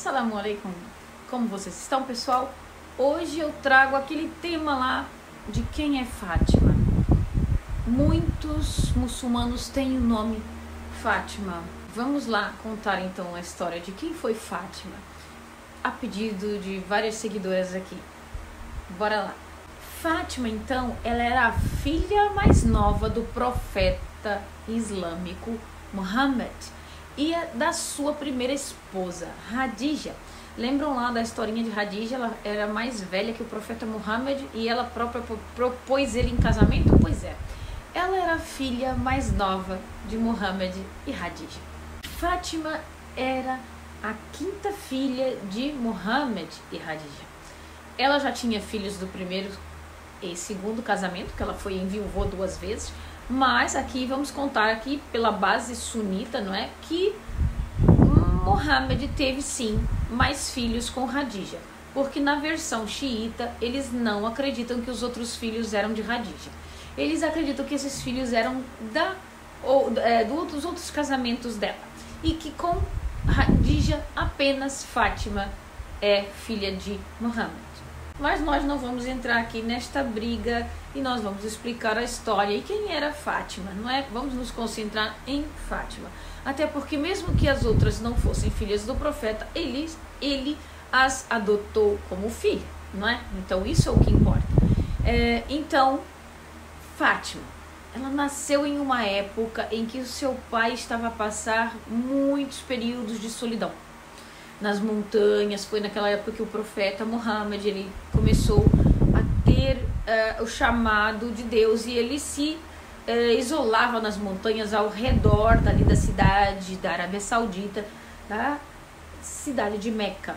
Assalamu alaikum, como vocês estão, pessoal? Hoje eu trago aquele tema lá de quem é Fátima. Muitos muçulmanos têm o nome Fátima. Vamos lá contar então a história de quem foi Fátima, a pedido de várias seguidoras aqui. Bora lá. Fátima, então, ela era a filha mais nova do profeta islâmico Muhammad e da sua primeira esposa, Khadija. Lembram lá da historinha de Khadija? Ela era mais velha que o profeta Muhammad e ela própria propôs ele em casamento? Pois é, ela era a filha mais nova de Muhammad e Khadija. Fátima era a quinta filha de Muhammad e Khadija. Ela já tinha filhos do primeiro e segundo casamento, que ela foi enviuvou 2 vezes, mas aqui vamos contar aqui pela base sunita, não é? Que Muhammad teve sim mais filhos com Khadija, porque na versão xiita eles não acreditam que os outros filhos eram de Khadija. Eles acreditam que esses filhos eram dos outros casamentos dela, e que com Khadija apenas Fátima é filha de Muhammad. Mas nós não vamos entrar aqui nesta briga e nós vamos explicar a história e quem era Fátima, não é? Vamos nos concentrar em Fátima. Até porque mesmo que as outras não fossem filhas do profeta, ele as adotou como filha, não é? Então isso é o que importa. Então, Fátima, ela nasceu em uma época em que o seu pai estava a passar muitos períodos de solidão nas montanhas. Foi naquela época que o profeta Muhammad ele começou a ter o chamado de Deus, e ele se isolava nas montanhas ao redor dali da cidade da Arábia Saudita, da cidade de Meca.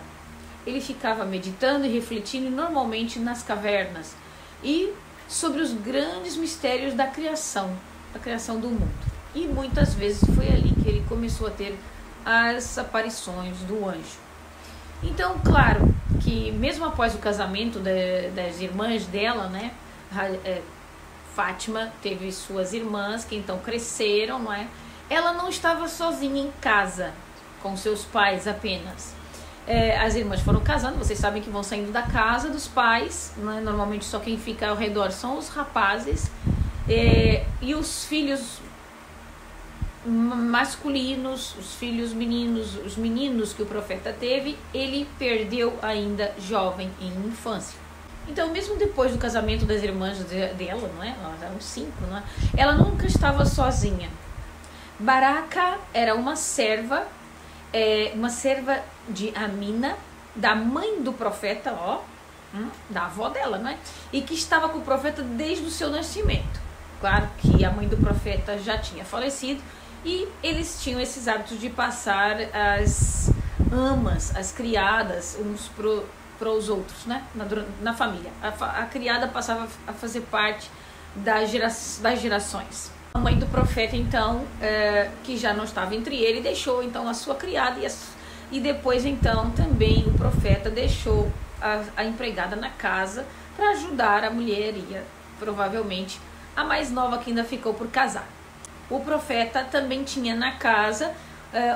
Ele ficava meditando e refletindo normalmente nas cavernas e sobre os grandes mistérios da criação do mundo. E muitas vezes foi ali que ele começou a ter as aparições do anjo. Então, claro que mesmo após o casamento das irmãs dela, né, Fátima teve suas irmãs que então cresceram, não é? Ela não estava sozinha em casa com seus pais apenas. As irmãs foram casando, vocês sabem que vão saindo da casa dos pais, né? Normalmente só quem fica ao redor são os rapazes, e os filhos masculinos, os filhos meninos, os meninos que o profeta teve, ele perdeu ainda jovem em infância. Então, mesmo depois do casamento das irmãs dela, não é? Elas eram 5, não é? Ela nunca estava sozinha. Baraka era uma serva de Amina, da mãe do profeta, da avó dela, não é? E que estava com o profeta desde o seu nascimento. Claro que a mãe do profeta já tinha falecido, e eles tinham esses hábitos de passar as amas, as criadas, uns para os outros, né? Na família. A criada passava a fazer parte das gerações. A mãe do profeta, então, que já não estava entre ele, deixou então a sua criada, e depois então também o profeta deixou a empregada na casa para ajudar a mulher, e provavelmente a mais nova que ainda ficou por casar. O profeta também tinha na casa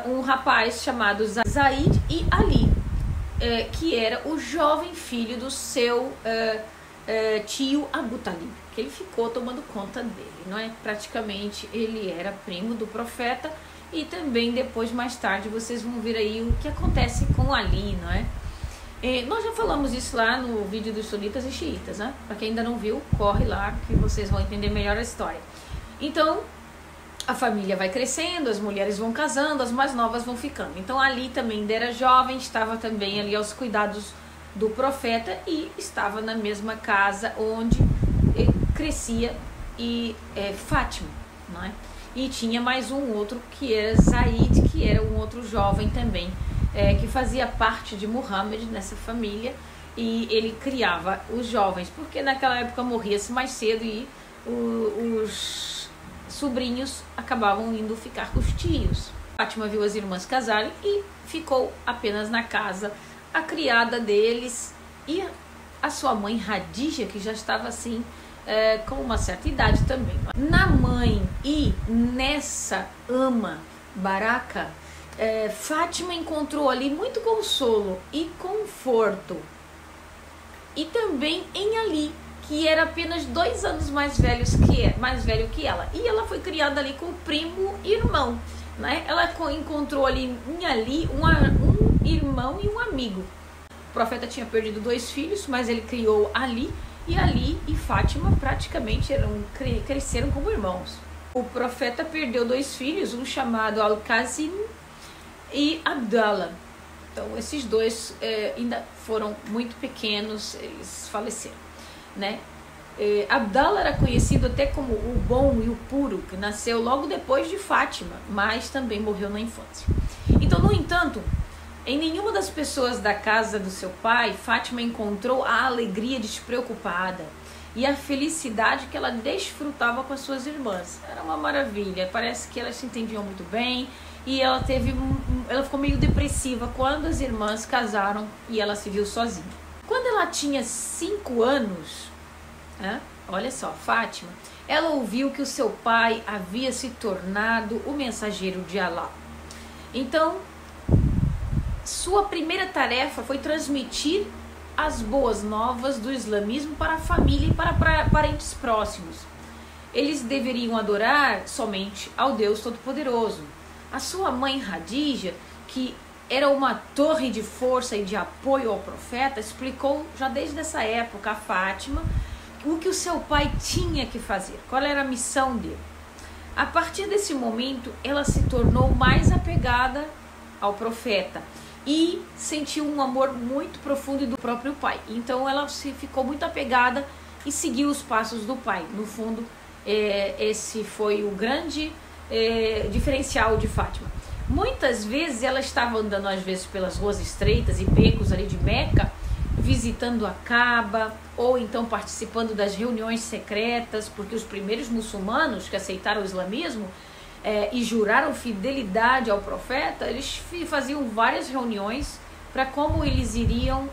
um rapaz chamado Zaid e Ali, que era o jovem filho do seu tio Abu Talib, que ele ficou tomando conta dele, não é? Praticamente ele era primo do profeta, e também depois, mais tarde, vocês vão ver aí o que acontece com Ali, não é? Nós já falamos isso lá no vídeo dos sunitas e xiitas, né? Para quem ainda não viu, corre lá que vocês vão entender melhor a história. Então, a família vai crescendo, as mulheres vão casando, as mais novas vão ficando. Então Ali também ainda era jovem, estava também ali aos cuidados do profeta e estava na mesma casa onde crescia Fátima, não é? E tinha mais um outro que era Zaid, que era um outro jovem também, que fazia parte de Muhammad nessa família, e ele criava os jovens, porque naquela época morria-se mais cedo e os sobrinhos acabavam indo ficar com os tios. Fátima viu as irmãs casarem e ficou apenas na casa a criada deles e a sua mãe Khadija, que já estava assim com uma certa idade também. Na mãe e nessa ama Baraka, Fátima encontrou ali muito consolo e conforto. E também em Ali, que era apenas 2 anos mais velho que ela. E ela foi criada ali com o primo irmão, né? Ela encontrou ali em Ali um irmão e um amigo. O profeta tinha perdido 2 filhos, mas ele criou Ali, e Ali e Fátima praticamente cresceram como irmãos. O profeta perdeu 2 filhos, um chamado Al-Qasim e Abdallah. Então esses 2 ainda foram muito pequenos, eles faleceram, né? Abdallah era conhecido até como o bom e o puro, que nasceu logo depois de Fátima, mas também morreu na infância. Então, no entanto, em nenhuma das pessoas da casa do seu pai, Fátima encontrou a alegria despreocupada e a felicidade que ela desfrutava com as suas irmãs. Era uma maravilha, parece que elas se entendiam muito bem, e ela ficou meio depressiva quando as irmãs casaram e ela se viu sozinha. Quando ela tinha 5 anos, olha só, Fátima, ela ouviu que o seu pai havia se tornado o mensageiro de Alá. Então, sua primeira tarefa foi transmitir as boas novas do islamismo para a família e para parentes próximos. Eles deveriam adorar somente ao Deus Todo-Poderoso. A sua mãe Khadija, que era uma torre de força e de apoio ao profeta, explicou já desde essa época a Fátima o que o seu pai tinha que fazer, qual era a missão dele. A partir desse momento, ela se tornou mais apegada ao profeta e sentiu um amor muito profundo do próprio pai. Então ela ficou muito apegada e seguiu os passos do pai. No fundo, esse foi o grande diferencial de Fátima. Muitas vezes ela estava andando às vezes pelas ruas estreitas e becos ali de Meca, visitando a Kaaba, ou então participando das reuniões secretas, porque os primeiros muçulmanos que aceitaram o islamismo e juraram fidelidade ao profeta, eles faziam várias reuniões para como eles iriam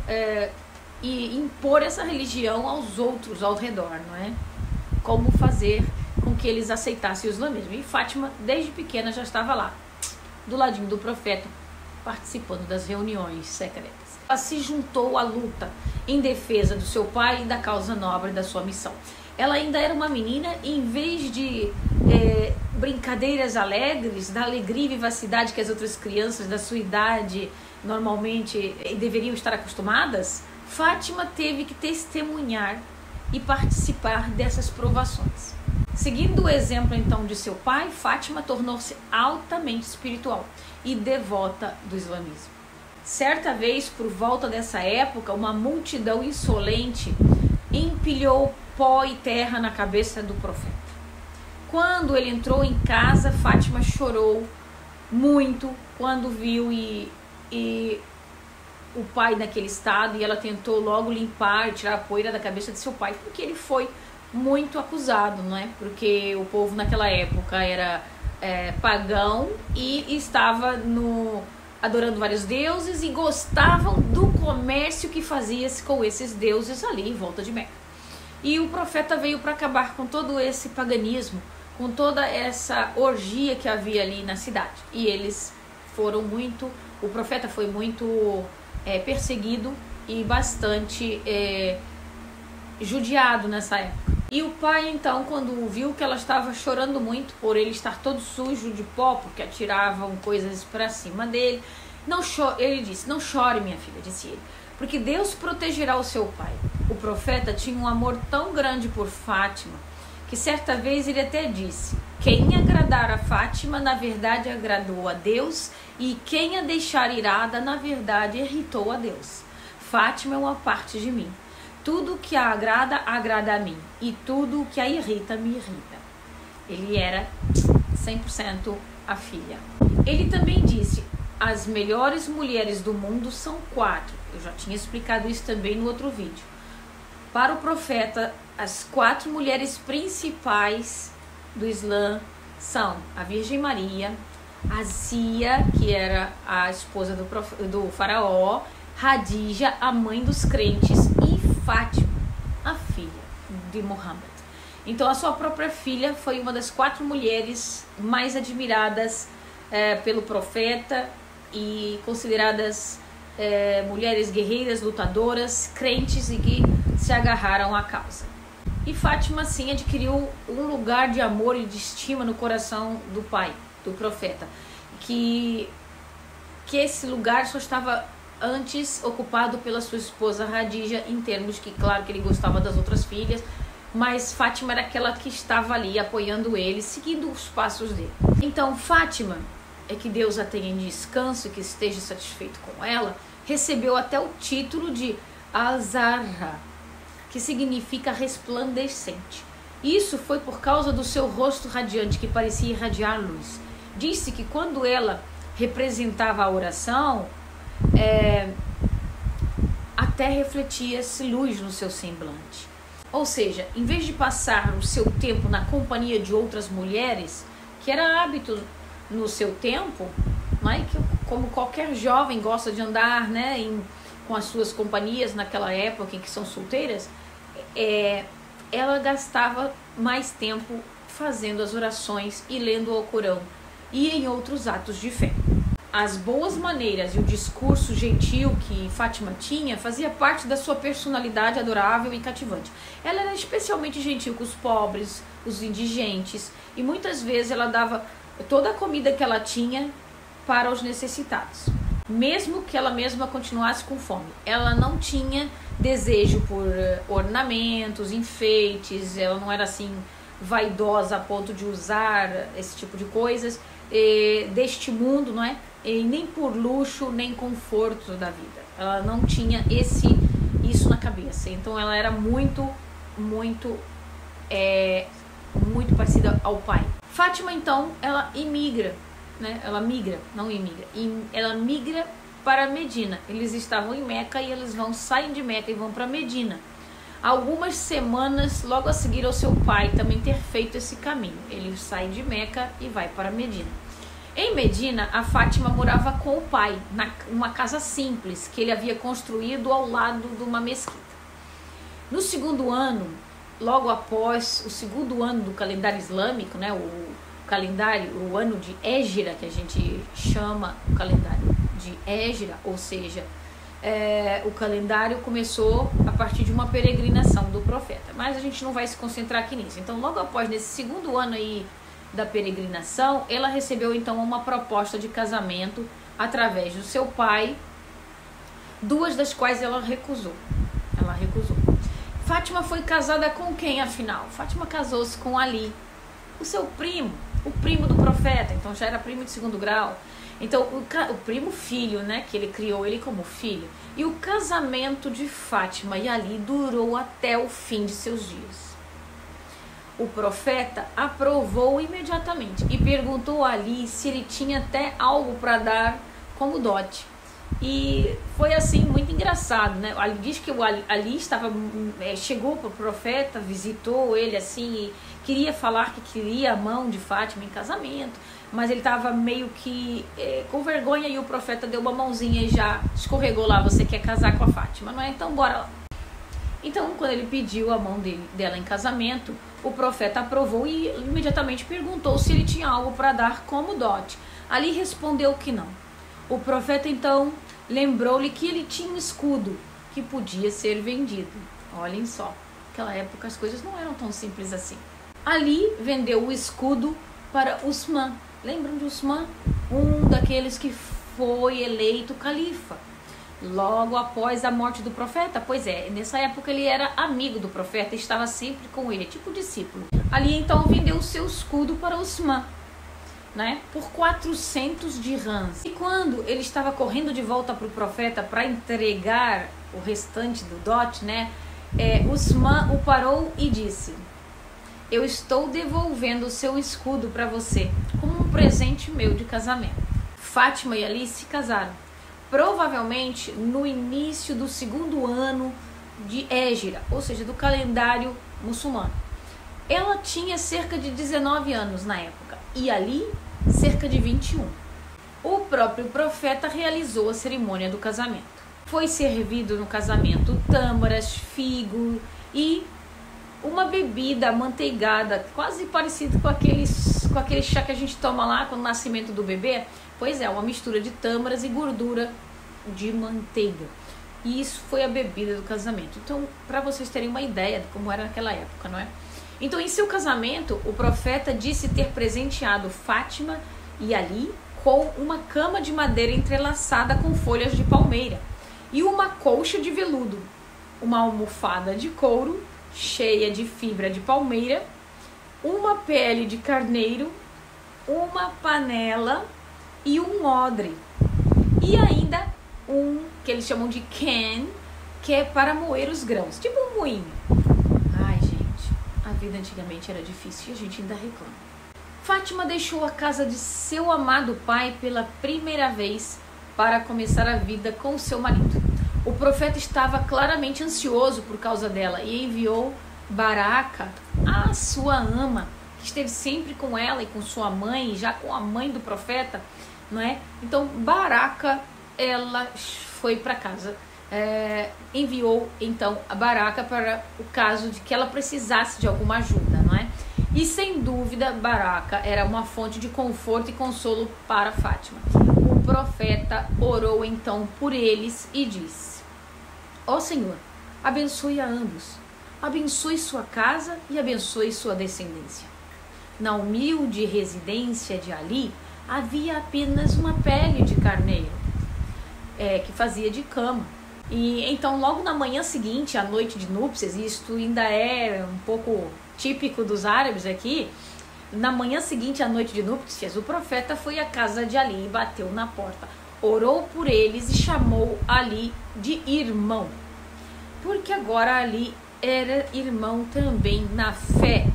impor essa religião aos outros ao redor, não é? Como fazer com que eles aceitassem o islamismo. E Fátima, desde pequena, já estava lá, do ladinho do profeta, participando das reuniões secretas. Ela se juntou à luta em defesa do seu pai e da causa nobre da sua missão. Ela ainda era uma menina e, em vez de brincadeiras alegres, da alegria e vivacidade que as outras crianças da sua idade normalmente deveriam estar acostumadas, Fátima teve que testemunhar e participar dessas provações. Seguindo o exemplo então de seu pai, Fátima tornou-se altamente espiritual e devota do islamismo. Certa vez, por volta dessa época, uma multidão insolente empilhou pó e terra na cabeça do profeta. Quando ele entrou em casa, Fátima chorou muito quando viu o pai naquele estado, e ela tentou logo limpar e tirar a poeira da cabeça de seu pai, porque ele foi muito acusado, não é? Porque o povo naquela época era pagão e estava adorando vários deuses e gostavam do comércio que fazia-se com esses deuses ali em volta de Meca. E o profeta veio para acabar com todo esse paganismo, com toda essa orgia que havia ali na cidade. E eles foram muito, o profeta foi muito perseguido e bastante judiado nessa época. E o pai, então, quando viu que ela estava chorando muito por ele estar todo sujo de pó, porque atiravam coisas para cima dele, ele disse: "Não chore, minha filha", disse ele, "porque Deus protegerá o seu pai." O profeta tinha um amor tão grande por Fátima que certa vez ele até disse: "Quem agradar a Fátima, na verdade agradou a Deus, e quem a deixar irada, na verdade irritou a Deus. Fátima é uma parte de mim. Tudo que a agrada, agrada a mim, e tudo que a irrita, me irrita." Ele era 100% a filha. Ele também disse: "As melhores mulheres do mundo são 4. Eu já tinha explicado isso também no outro vídeo. Para o profeta, as 4 mulheres principais do Islã são a Virgem Maria, Ásia, que era a esposa do faraó, Khadija, a mãe dos crentes, e Fátima, a filha de Muhammad." Então a sua própria filha foi uma das 4 mulheres mais admiradas pelo profeta e consideradas mulheres guerreiras, lutadoras, crentes e que se agarraram à causa. E Fátima, sim, adquiriu um lugar de amor e de estima no coração do pai, do profeta, que esse lugar só estava antes ocupado pela sua esposa Radija, em termos que, claro, que ele gostava das outras filhas, mas Fátima era aquela que estava ali apoiando ele, seguindo os passos dele. Então Fátima, que Deus a tenha em descanso e que esteja satisfeito com ela, recebeu até o título de Azarra, que significa resplandecente. Isso foi por causa do seu rosto radiante, que parecia irradiar luz. Disse que quando ela representava a oração, até refletia-se luz no seu semblante. Ou seja, em vez de passar o seu tempo na companhia de outras mulheres, que era hábito no seu tempo, não é? Que, como qualquer jovem gosta de andar, né, com as suas companhias naquela época em que são solteiras, ela gastava mais tempo fazendo as orações e lendo o Alcorão e em outros atos de fé. As boas maneiras e o discurso gentil que Fátima tinha fazia parte da sua personalidade adorável e cativante. Ela era especialmente gentil com os pobres, os indigentes, e muitas vezes ela dava toda a comida que ela tinha para os necessitados, mesmo que ela mesma continuasse com fome. Ela não tinha desejo por ornamentos, enfeites, ela não era assim vaidosa a ponto de usar esse tipo de coisas deste mundo, não é? E nem por luxo, nem conforto da vida. Ela não tinha isso na cabeça. Então ela era muito parecida ao pai. Fátima, então, ela imigra, né? Ela migra para Medina. Eles estavam em Meca e eles saem de Meca e vão para Medina. Algumas semanas logo a seguir ao seu pai também ter feito esse caminho. Ele sai de Meca e vai para Medina. Em Medina, a Fátima morava com o pai, numa casa simples que ele havia construído ao lado de uma mesquita. No segundo ano, logo após o segundo ano do calendário islâmico, né, o ano de Égira, que a gente chama o calendário de Égira, ou seja, o calendário começou a partir de uma peregrinação do profeta, mas a gente não vai se concentrar aqui nisso. Então, logo após, nesse segundo ano aí da peregrinação, ela recebeu então uma proposta de casamento através do seu pai, duas das quais ela recusou. Fátima foi casada com quem, afinal? Fátima casou-se com Ali, o seu primo, o primo do profeta, então já era primo de segundo grau. Então o primo filho, né, que ele criou ele como filho. E o casamento de Fátima e Ali durou até o fim de seus dias. O profeta aprovou imediatamente e perguntou a Ali se ele tinha até algo para dar como dote. E foi assim muito engraçado, né? Ali diz que Ali chegou para o profeta, visitou ele assim e queria falar que queria a mão de Fátima em casamento, mas ele estava meio que com vergonha e o profeta deu uma mãozinha e já escorregou lá: você quer casar com a Fátima, não é? Então bora lá. Então, quando ele pediu a mão dela em casamento, o profeta aprovou e imediatamente perguntou se ele tinha algo para dar como dote. Ali respondeu que não. O profeta então lembrou-lhe que ele tinha um escudo que podia ser vendido. Olhem só, naquela época as coisas não eram tão simples assim. Ali vendeu o escudo para Usman. Lembram de Usman? Um daqueles que foi eleito califa logo após a morte do profeta. Pois é, nessa época ele era amigo do profeta, estava sempre com ele, tipo discípulo. Ali então vendeu o seu escudo para Usman, né, por 400 dirhams. E quando ele estava correndo de volta para o profeta para entregar o restante do dote, né, Usman o parou e disse: eu estou devolvendo o seu escudo para você como um presente meu de casamento. Fátima e Ali se casaram, provavelmente no início do segundo ano de Égira, ou seja, do calendário muçulmano. Ela tinha cerca de 19 anos na época e Ali cerca de 21. O próprio profeta realizou a cerimônia do casamento. Foi servido no casamento tâmaras, figo e uma bebida amanteigada, quase parecido com com aquele chá que a gente toma lá com o nascimento do bebê. Pois é, uma mistura de tâmaras e gordura de manteiga. E isso foi a bebida do casamento. Então, para vocês terem uma ideia de como era naquela época, não é? Então, em seu casamento, o profeta disse ter presenteado Fátima e Ali com uma cama de madeira entrelaçada com folhas de palmeira e uma colcha de veludo, uma almofada de couro cheia de fibra de palmeira, uma pele de carneiro, uma panela e um odre. E ainda um que eles chamam de can, que é para moer os grãos, tipo um moinho. Ai, gente, a vida antigamente era difícil e a gente ainda reclama. Fátima deixou a casa de seu amado pai pela primeira vez para começar a vida com seu marido. O profeta estava claramente ansioso por causa dela e enviou Baraka, a sua ama, que esteve sempre com ela e com sua mãe, já com a mãe do profeta, não é? Então Baraka, ela foi para casa, enviou então a Baraka para o caso de que ela precisasse de alguma ajuda, não é? E sem dúvida Baraka era uma fonte de conforto e consolo para Fátima. O profeta orou então por eles e disse: ó Senhor, abençoe a ambos, abençoe sua casa e abençoe sua descendência. Na humilde residência de Ali havia apenas uma pele de carneiro, que fazia de cama. E então logo na manhã seguinte, à noite de núpcias, e isto ainda é um pouco típico dos árabes aqui, na manhã seguinte à noite de núpcias, o profeta foi à casa de Ali e bateu na porta, orou por eles e chamou Ali de irmão, porque agora Ali era irmão também na fé.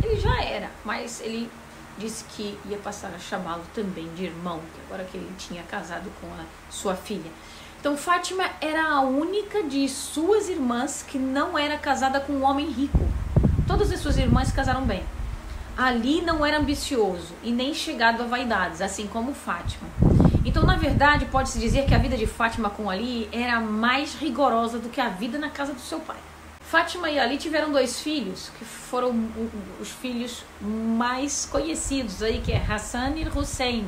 Ele já era, mas ele disse que ia passar a chamá-lo também de irmão, agora que ele tinha casado com a sua filha. Então Fátima era a única de suas irmãs que não era casada com um homem rico. Todas as suas irmãs se casaram bem. Ali não era ambicioso e nem chegado a vaidades, assim como Fátima. Então, na verdade, pode-se dizer que a vida de Fátima com Ali era mais rigorosa do que a vida na casa do seu pai. Fátima e Ali tiveram 2 filhos, que foram os filhos mais conhecidos aí, que é Hassan e Hussein,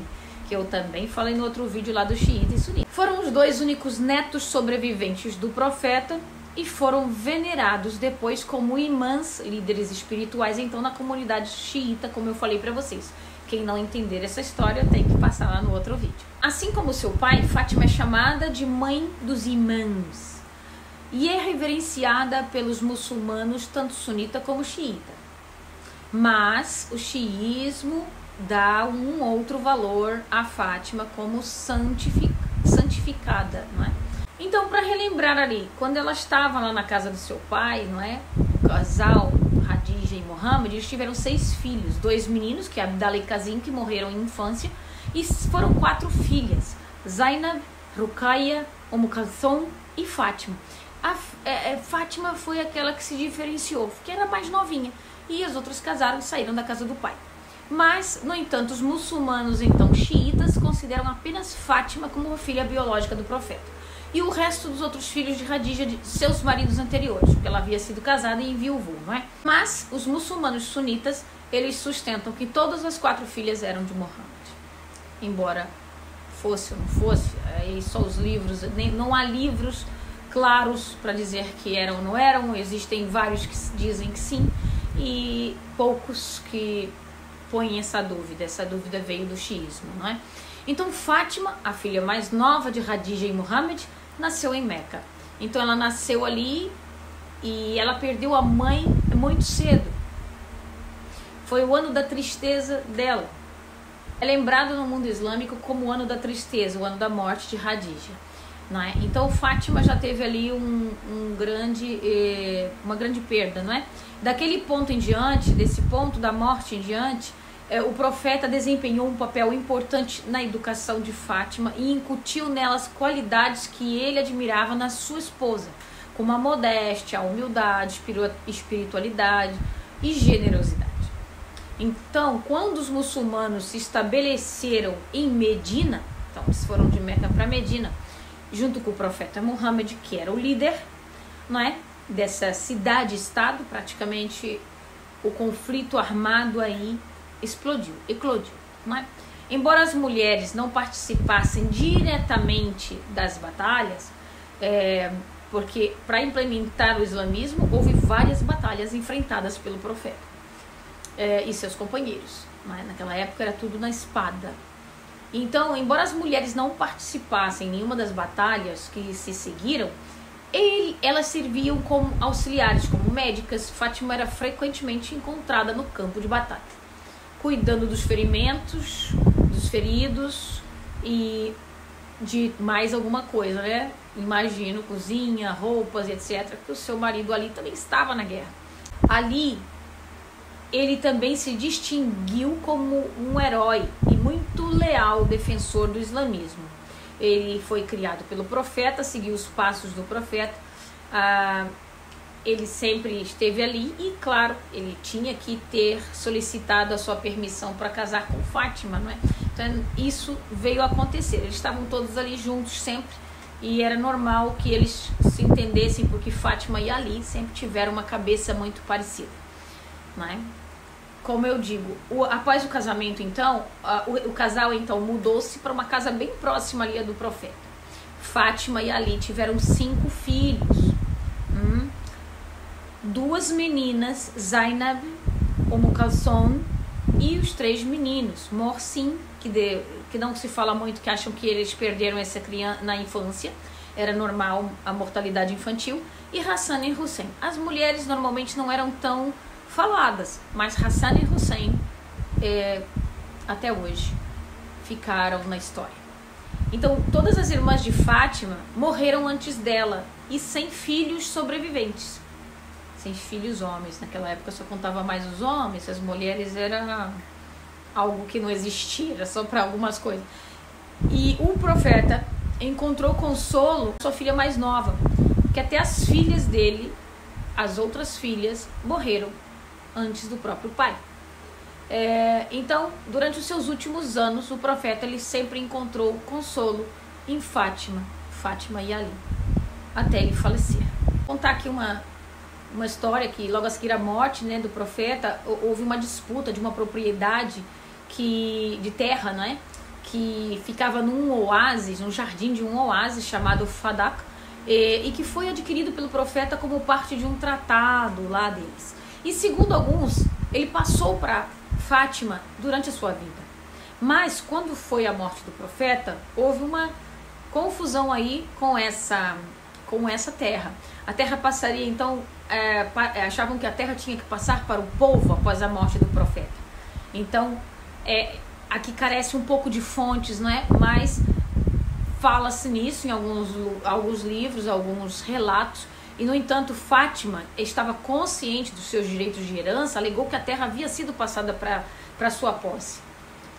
que eu também falei no outro vídeo lá do xiita e sunita. Foram os 2 únicos netos sobreviventes do profeta e foram venerados depois como imãs, líderes espirituais, então na comunidade xiita, como eu falei para vocês. Quem não entender essa história tem que passar lá no outro vídeo. Assim como seu pai, Fátima é chamada de mãe dos imãs e é reverenciada pelos muçulmanos, tanto sunita como xiita. Mas o xiismo dá um outro valor a Fátima como santificada, não é? Então, para relembrar ali, quando ela estava lá na casa do seu pai, não é? O casal Khadija e Mohammed, eles tiveram 6 filhos, 2 meninos, que é Abdallah e Kazim, que morreram em infância, e foram 4 filhas, Zainab, Ruqayya, Kalthum e Fátima. Fátima foi aquela que se diferenciou, porque era mais novinha, e as outras casaram e saíram da casa do pai. Mas, no entanto, os muçulmanos, então xiitas, consideram apenas Fátima como uma filha biológica do profeta. E o resto dos outros filhos de Khadija, de seus maridos anteriores, porque ela havia sido casada e enviuvou, não é? Mas os muçulmanos sunitas, eles sustentam que todas as 4 filhas eram de Muhammad. Embora fosse ou não fosse, aí só os livros, não há livros claros para dizer que eram ou não eram, existem vários que dizem que sim, e poucos que põem essa dúvida veio do xiismo, não é? Então Fátima, a filha mais nova de Khadija e Muhammad, nasceu em Meca. Então ela nasceu ali e ela perdeu a mãe muito cedo. Foi o ano da tristeza dela. É lembrado no mundo islâmico como o ano da tristeza, o ano da morte de Khadija, não é? Então Fátima já teve ali uma grande perda, não é? Daquele ponto em diante, desse ponto da morte em diante, o profeta desempenhou um papel importante na educação de Fátima e incutiu nelas qualidades que ele admirava na sua esposa, como a modéstia, a humildade, espiritualidade e generosidade. Então, quando os muçulmanos se estabeleceram em Medina, então eles foram de Meca para Medina, junto com o profeta Muhammad, que era o líder, não é, dessa cidade-estado, praticamente o conflito armado aí explodiu, eclodiu, não é? Embora as mulheres não participassem diretamente das batalhas, porque para implementar o islamismo houve várias batalhas enfrentadas pelo profeta e seus companheiros, não é? Naquela época era tudo na espada. Então, embora as mulheres não participassem em nenhuma das batalhas que se seguiram, elas serviam como auxiliares, como médicas. Fátima era frequentemente encontrada no campo de batalha, cuidando dos ferimentos, dos feridos e de mais alguma coisa, né? Imagino, cozinha, roupas, etc. Que o seu marido Ali também estava na guerra. Ali, ele também se distinguiu como um herói e muito leal defensor do islamismo. Ele foi criado pelo profeta, seguiu os passos do profeta, ele sempre esteve ali e, claro, ele tinha que ter solicitado a sua permissão para casar com Fátima, não é? Então, isso veio a acontecer. Eles estavam todos ali juntos sempre e era normal que eles se entendessem, porque Fátima e Ali sempre tiveram uma cabeça muito parecida, não é? Como eu digo, após o casamento, então, o casal então mudou-se para uma casa bem próxima ali do profeta. Fátima e Ali tiveram 5 filhos. 2 meninas, Zainab, Kalsoum, e os 3 meninos, Morsin, que não se fala muito, que acham que eles perderam essa criança na infância, era normal a mortalidade infantil, e Hassan e Hussein. As mulheres normalmente não eram tão faladas, mas Hassan e Hussein até hoje ficaram na história. Então todas as irmãs de Fátima morreram antes dela e sem filhos sobreviventes, sem filhos homens. Naquela época só contava mais os homens, as mulheres era algo que não existia, era só para algumas coisas. E o profeta encontrou consolo com sua filha mais nova, que até as filhas dele, as outras filhas, morreram antes do próprio pai. Então, durante os seus últimos anos, o profeta ele sempre encontrou consolo em Fátima e Ali, até ele falecer. Vou contar aqui uma história que logo a seguir à morte, né, do profeta, houve uma disputa de uma propriedade de terra, né, que ficava num oásis, num jardim de um oásis chamado Fadak, e que foi adquirido pelo profeta como parte de um tratado lá deles. E segundo alguns, ele passou para Fátima durante a sua vida. Mas quando foi a morte do profeta, houve uma confusão aí com essa terra. A terra passaria, então, achavam que a terra tinha que passar para o povo após a morte do profeta. Então, aqui carece um pouco de fontes, não é? Mas fala-se nisso em alguns livros, alguns relatos. E, no entanto, Fátima estava consciente dos seus direitos de herança, alegou que a terra havia sido passada para sua posse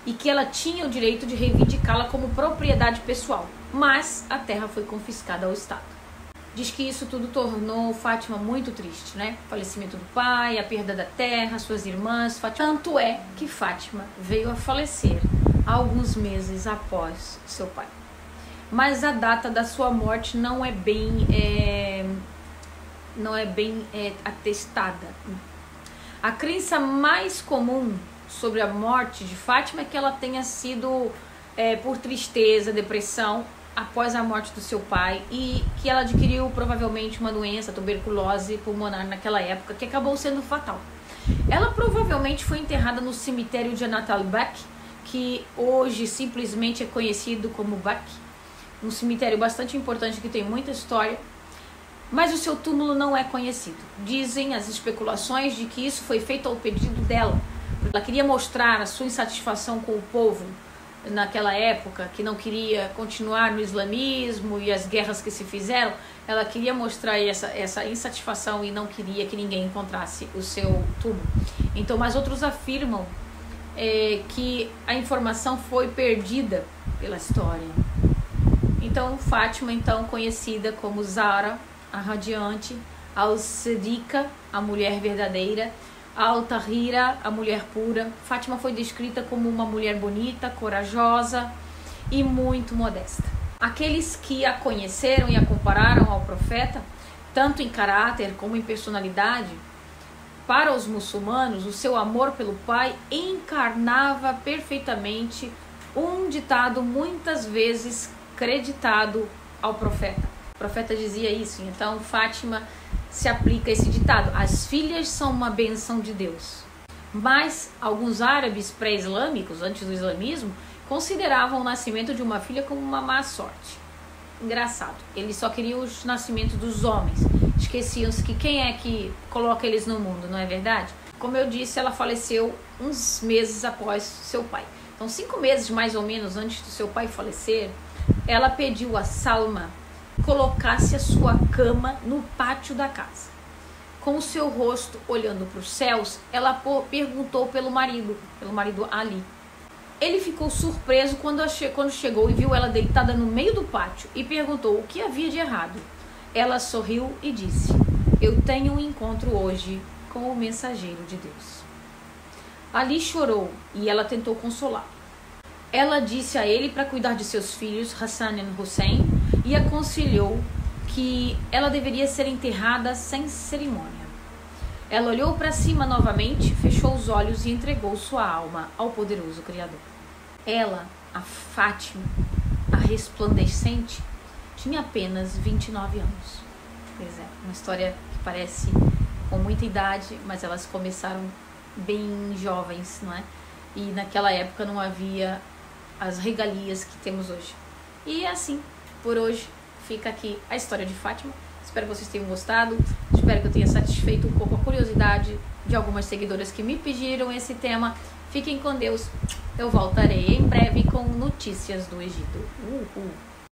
e que ela tinha o direito de reivindicá-la como propriedade pessoal, mas a terra foi confiscada ao Estado. Diz que isso tudo tornou Fátima muito triste, né? O falecimento do pai, a perda da terra, suas irmãs. Tanto é que Fátima veio a falecer alguns meses após seu pai. Mas a data da sua morte não é bem atestada. A crença mais comum sobre a morte de Fátima é que ela tenha sido por tristeza, depressão, após a morte do seu pai, e que ela adquiriu provavelmente uma doença, tuberculose pulmonar naquela época, que acabou sendo fatal. Ela provavelmente foi enterrada no cemitério de Anat al-Baqi, que hoje simplesmente é conhecido como Baqi, um cemitério bastante importante que tem muita história, mas o seu túmulo não é conhecido. Dizem as especulações de que isso foi feito ao pedido dela. Ela queria mostrar a sua insatisfação com o povo naquela época, que não queria continuar no islamismo e as guerras que se fizeram. Ela queria mostrar essa insatisfação e não queria que ninguém encontrasse o seu túmulo. Então, mas outros afirmam que a informação foi perdida pela história. Então, Fátima, então conhecida como Zahra, a radiante, Al-Siddiqa, a mulher verdadeira, Al-Tahira, a mulher pura. Fátima foi descrita como uma mulher bonita, corajosa e muito modesta. Aqueles que a conheceram e a compararam ao profeta, tanto em caráter como em personalidade, Para os muçulmanos, o seu amor pelo pai encarnava perfeitamente um ditado muitas vezes creditado ao profeta. O profeta dizia isso, então Fátima se aplica esse ditado: as filhas são uma bênção de Deus. Mas alguns árabes pré-islâmicos, antes do islamismo, consideravam o nascimento de uma filha como uma má sorte. Engraçado, eles só queriam os nascimentos dos homens, esqueciam-se que quem é que coloca eles no mundo, não é verdade? Como eu disse, ela faleceu uns meses após seu pai. Então 5 meses mais ou menos antes do seu pai falecer, ela pediu a Salma que colocasse a sua cama no pátio da casa. Com o seu rosto olhando para os céus, ela perguntou pelo marido Ali. Ele ficou surpreso quando chegou e viu ela deitada no meio do pátio e perguntou o que havia de errado. Ela sorriu e disse: eu tenho um encontro hoje com o mensageiro de Deus. Ali chorou e ela tentou consolá-lo. Ela disse a ele para cuidar de seus filhos, Hassan e Hussein, e aconselhou que ela deveria ser enterrada sem cerimônia. Ela olhou para cima novamente, fechou os olhos e entregou sua alma ao poderoso Criador. Ela, a Fátima, a resplandecente, tinha apenas 29 anos. Pois é, uma história que parece com muita idade, mas elas começaram bem jovens, não é? E naquela época não havia as regalias que temos hoje. E assim, por hoje, fica aqui a história de Fátima. Espero que vocês tenham gostado. Espero que eu tenha satisfeito um pouco a curiosidade de algumas seguidoras que me pediram esse tema. Fiquem com Deus. Eu voltarei em breve com notícias do Egito. Uhul.